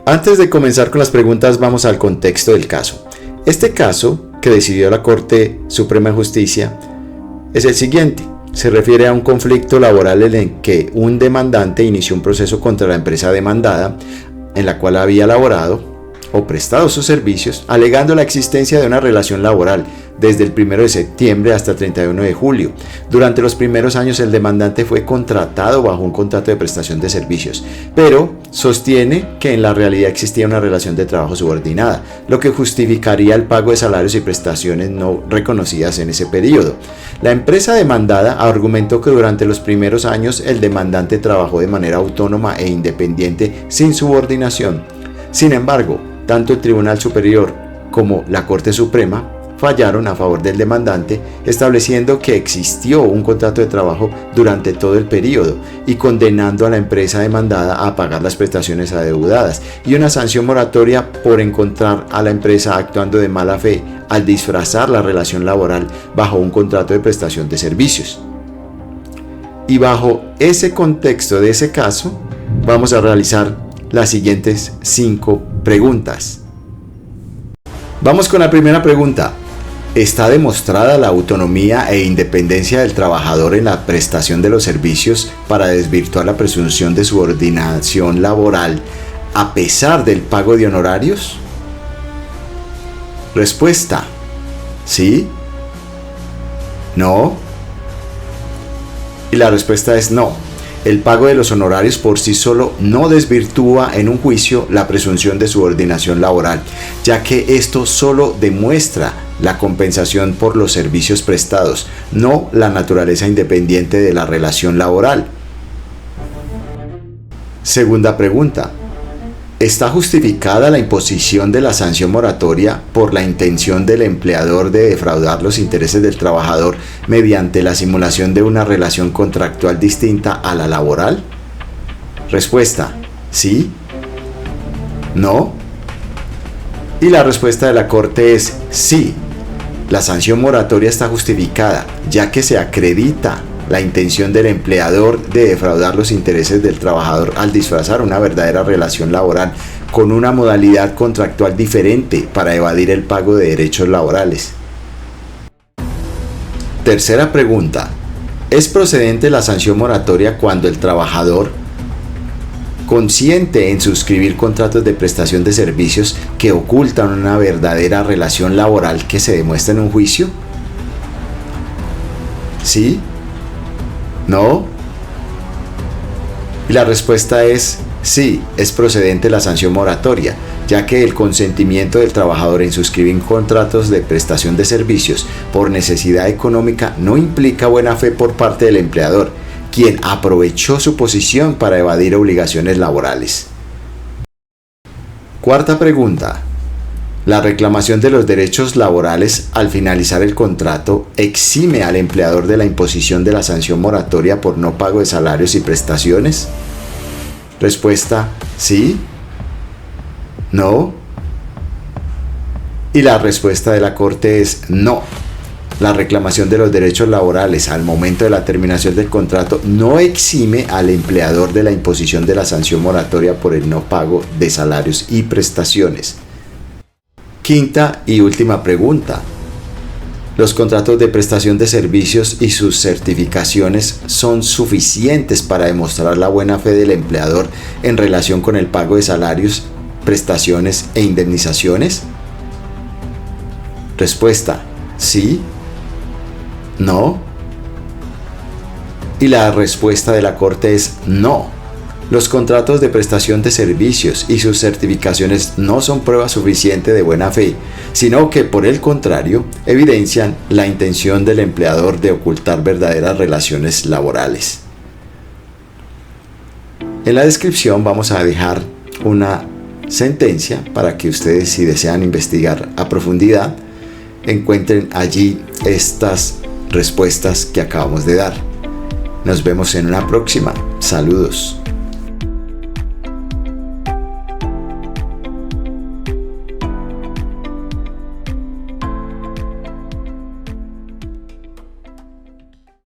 Antes de comenzar con las preguntas, vamos al contexto del caso. Este caso, que decidió la Corte Suprema de Justicia, es el siguiente. Se refiere a un conflicto laboral en el que un demandante inició un proceso contra la empresa demandada, en la cual había laborado o prestado sus servicios, alegando la existencia de una relación laboral desde el 1 de septiembre hasta el 31 de julio. Durante los primeros años el demandante fue contratado bajo un contrato de prestación de servicios, pero sostiene que en la realidad existía una relación de trabajo subordinada, lo que justificaría el pago de salarios y prestaciones no reconocidas en ese periodo. La empresa demandada argumentó que durante los primeros años el demandante trabajó de manera autónoma e independiente sin subordinación. Sin embargo, tanto el Tribunal Superior como la Corte Suprema fallaron a favor del demandante, estableciendo que existió un contrato de trabajo durante todo el periodo y condenando a la empresa demandada a pagar las prestaciones adeudadas y una sanción moratoria por encontrar a la empresa actuando de mala fe al disfrazar la relación laboral bajo un contrato de prestación de servicios. Y bajo ese contexto de ese caso, vamos a realizar las siguientes 5 preguntas. Vamos con la primera pregunta. ¿Está demostrada la autonomía e independencia del trabajador en la prestación de los servicios para desvirtuar la presunción de subordinación laboral a pesar del pago de honorarios? Respuesta: ¿sí? ¿No? Y la respuesta es no. El pago de los honorarios por sí solo no desvirtúa en un juicio la presunción de subordinación laboral, ya que esto solo demuestra la compensación por los servicios prestados, no la naturaleza independiente de la relación laboral. Segunda pregunta. ¿Está justificada la imposición de la sanción moratoria por la intención del empleador de defraudar los intereses del trabajador mediante la simulación de una relación contractual distinta a la laboral? Respuesta: ¿sí? ¿No? Y la respuesta de la Corte es sí. La sanción moratoria está justificada, ya que se acredita la intención del empleador de defraudar los intereses del trabajador al disfrazar una verdadera relación laboral con una modalidad contractual diferente para evadir el pago de derechos laborales. Tercera pregunta. ¿Es procedente la sanción moratoria cuando el trabajador consiente en suscribir contratos de prestación de servicios que ocultan una verdadera relación laboral que se demuestra en un juicio? ¿Sí? ¿No? Y la respuesta es sí, es procedente la sanción moratoria, ya que el consentimiento del trabajador en suscribir contratos de prestación de servicios por necesidad económica no implica buena fe por parte del empleador, quien aprovechó su posición para evadir obligaciones laborales. Cuarta pregunta. ¿La reclamación de los derechos laborales al finalizar el contrato exime al empleador de la imposición de la sanción moratoria por no pago de salarios y prestaciones? Respuesta: sí. ¿No? Y la respuesta de la Corte es no. La reclamación de los derechos laborales al momento de la terminación del contrato no exime al empleador de la imposición de la sanción moratoria por el no pago de salarios y prestaciones. Quinta y última pregunta. ¿Los contratos de prestación de servicios y sus certificaciones son suficientes para demostrar la buena fe del empleador en relación con el pago de salarios, prestaciones e indemnizaciones? Respuesta: sí. ¿No? Y la respuesta de la Corte es no. Los contratos de prestación de servicios y sus certificaciones no son prueba suficiente de buena fe, sino que por el contrario evidencian la intención del empleador de ocultar verdaderas relaciones laborales. En la descripción vamos a dejar una sentencia para que ustedes, si desean investigar a profundidad, encuentren allí estas respuestas que acabamos de dar. Nos vemos en una próxima. Saludos.